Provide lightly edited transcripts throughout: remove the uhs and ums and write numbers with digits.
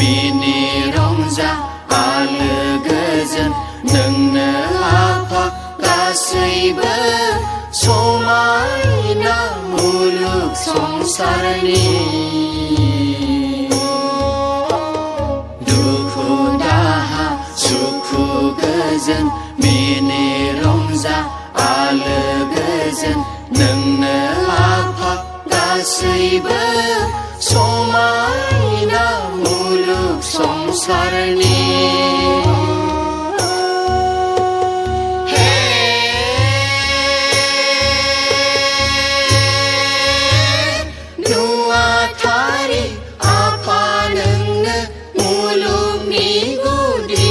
Bini rongja आलो गोजोन नोंनो आफा गासैबो समायना मुलुग संसारनि दुखु दाहा सुखु गोजोन बिनि रंजा आलो गोजोन नोंनो आफा गासैबो समायना मुलुग संसारनि नुवाथारि आफा नोंनो मुलुगनि गुदि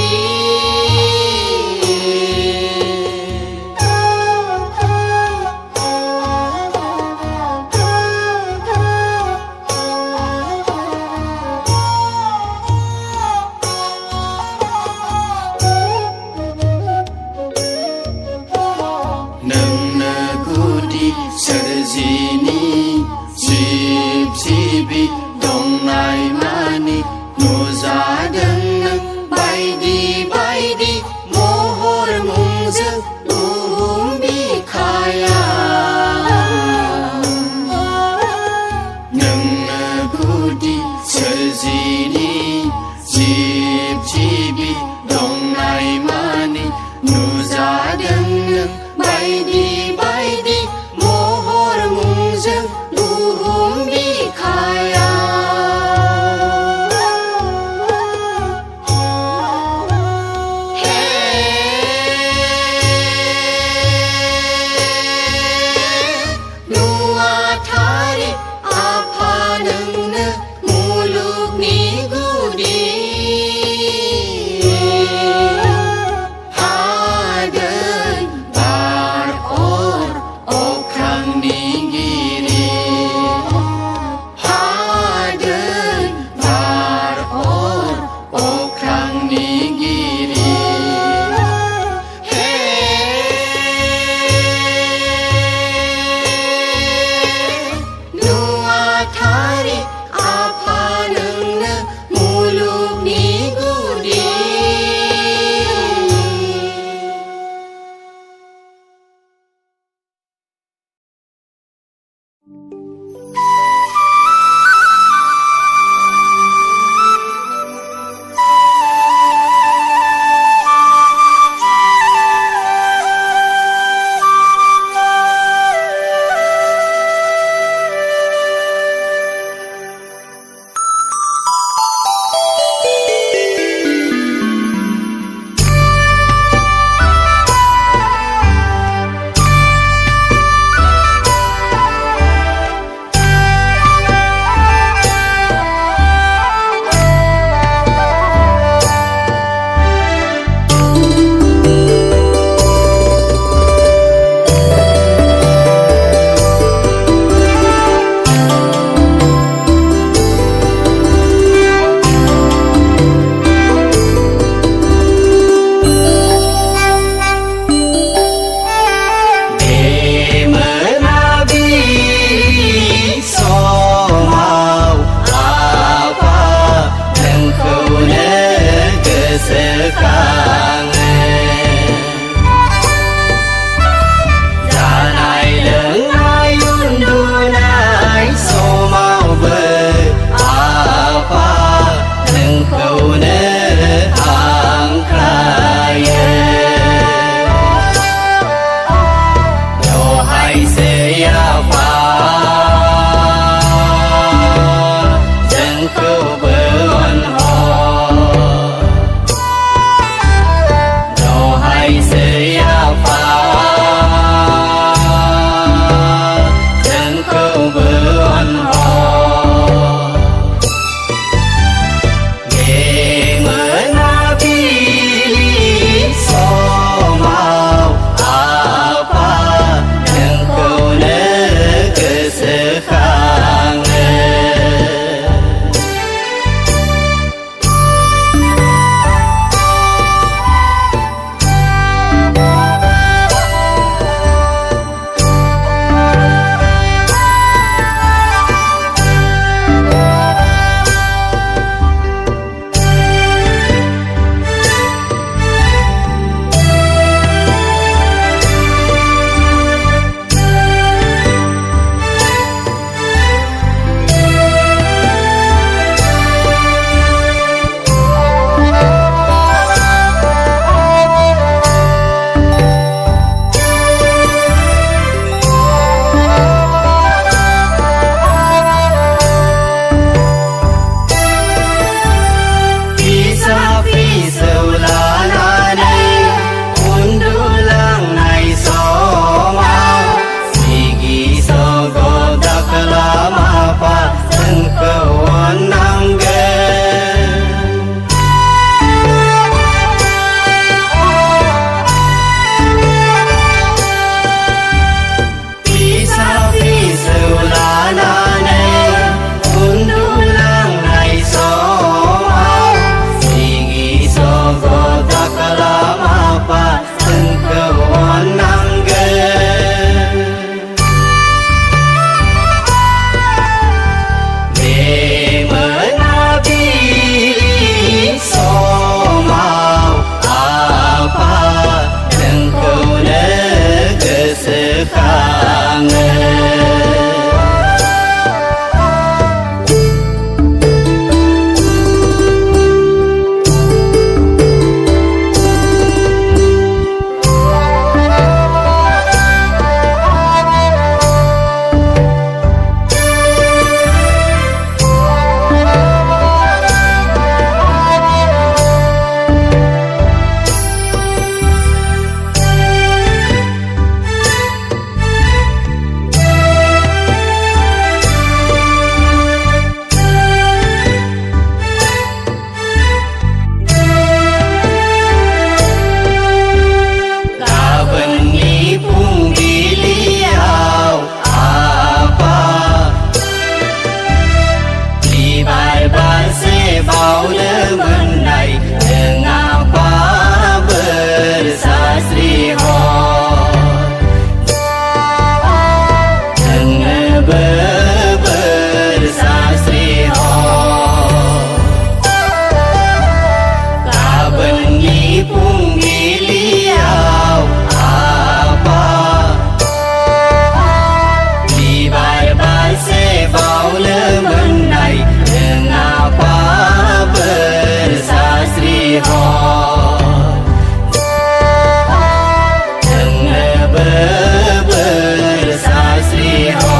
bersasri ho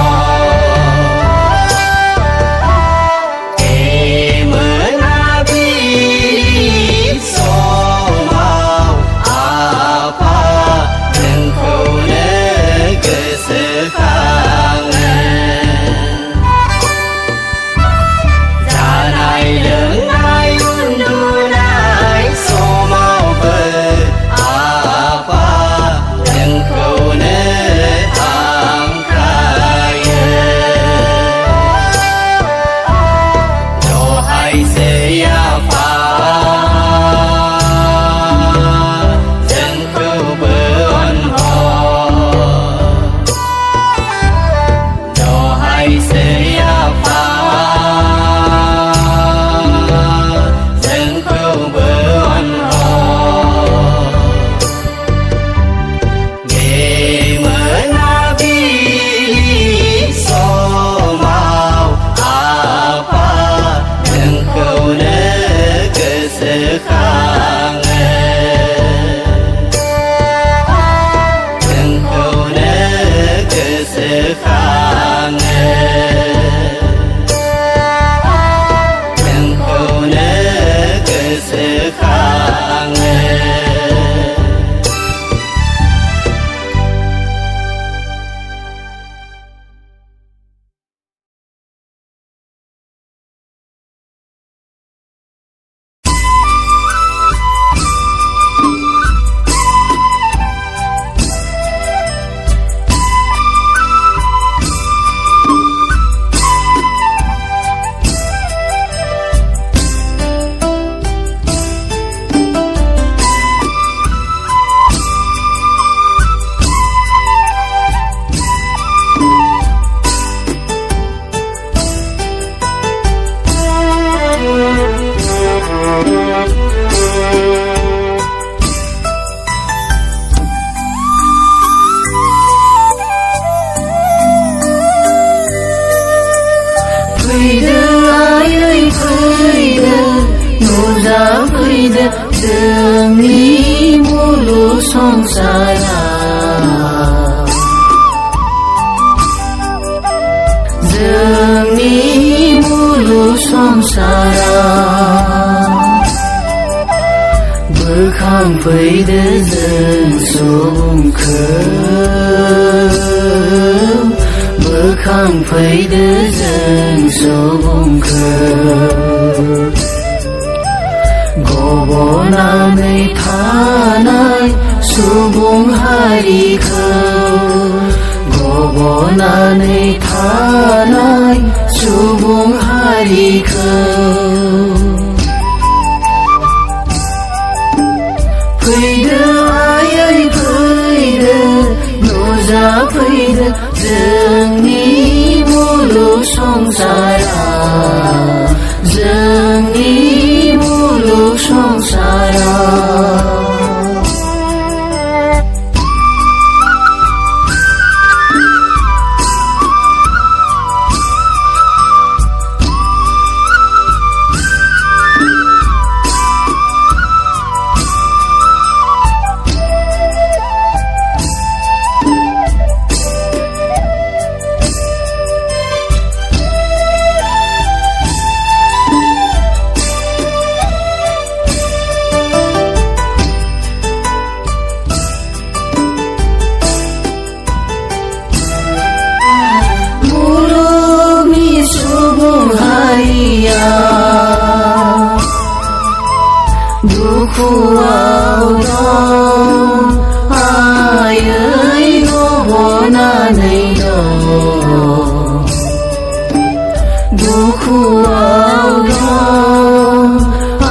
menabili somau apa engkau kesekangan janai lengai undunai somau berapa engkau angkaya dohai siapa engkau beronho dohai siapa engkau beronho menabili somau apa engkau kesekangan engkau kesekangan engkau kesekangan demi muluk sengsara demi muluk sengsara bekang fैदो जों सुबुंखौ bekang fैदो जों सुबुंखौ गब'नानै थानाय सुबुं हारिखौ गब'नानै थानाय सुबुं हारिखौ फैदो आयै फैदो नुजाफैदो जोंनि मुलुग संसारा जोंनि मुलुग संसारा दुखुआव दं आयै गब'नानै दं दुखुआव दं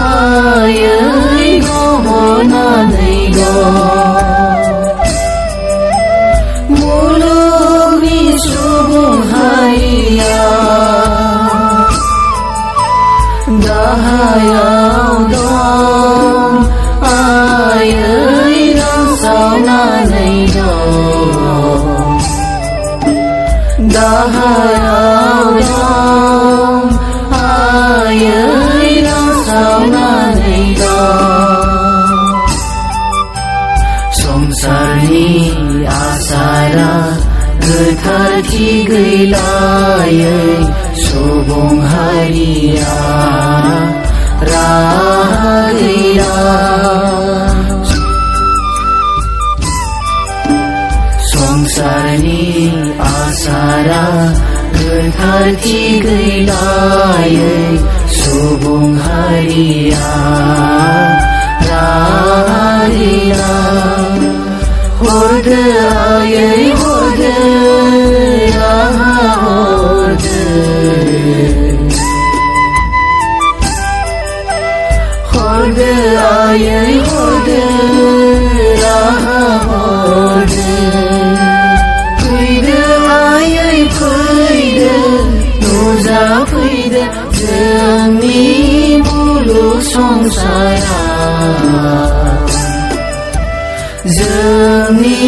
आयै गब'नानै दं मुलुगनि सुबुं हारिया दाहायाव दं आयै रानसावनानै दं दाहायाव दं आयै रानसावनानै दं संसारनि आसा गोथारथि गैलायै सुबुं हारिया राहा गैया संसारनि आसारा गोथारथि गैलायै सुबुं हारिया राहा गैया हरदो आयै हरदो राहा हरदो हरदो आयै हरदो राहा हरदो फैदो आयै फैदो नुजाफैदो जोंनि मुलुग संसारा जोंनि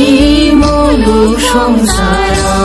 मुलुग संसारा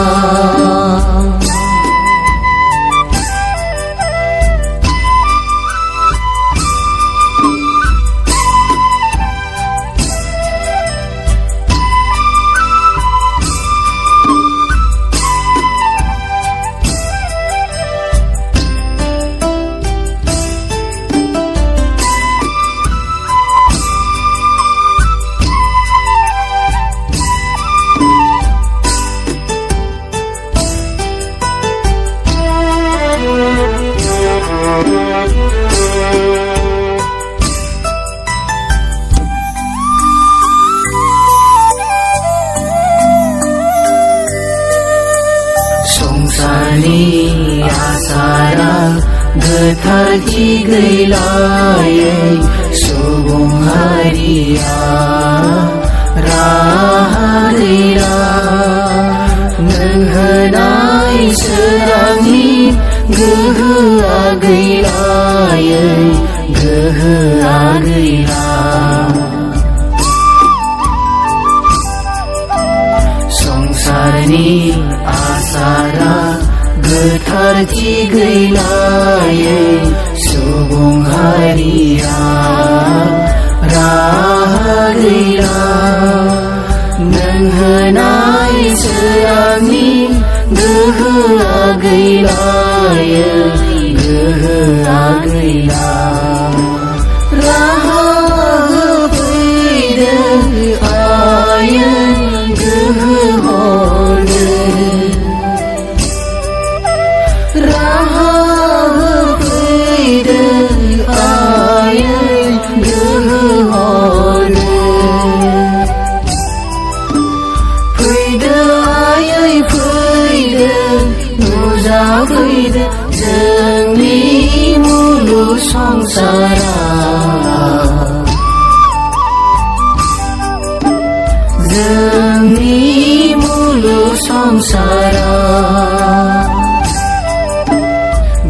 संसारनि आसारा गोथारथि गैलायै सुबुं हारिया राहा गैला नों होनाय सोरांनि गोहोआ गैलायै गोहोआ गैला संसारनि आसारा गोथारथि गैलायै सुबुं हारिया राहा गैला नों होनाय सोरांनि गोहोआ गैलायै गोहोआ गैला राहा होफैदो आयै गोहो राहा होफैदो आयै गोहो फैदो आयै फैदो नुजाफैदो जोंनि मुलुग संसारा जोंनि मुलुग संसारा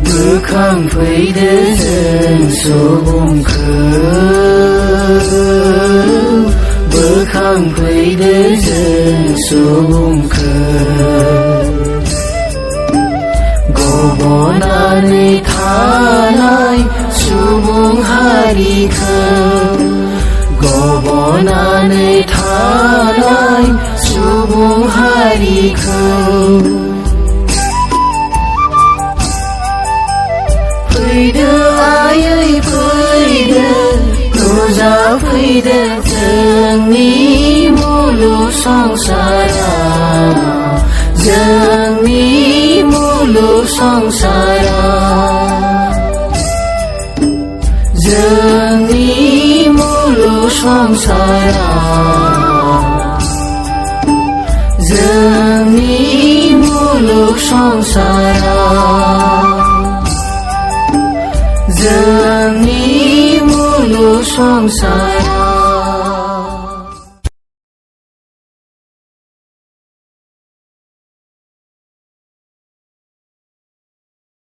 बोखांफैदो जों सुबुंखौ बोखांफैदो जों सुबुंखौ गब'नानै थानाय सुबुं हारिखौ गब'नानै थानाय सुबुं हारिखौ फैदो आयै फैदो नुजाफैदो जोंनि मुलुग संसारा जोंनि मुलुग संसारा जोंनि मुलुग संसारा जोंनि मुलुग संसारा जोंनि मुलुग संसारा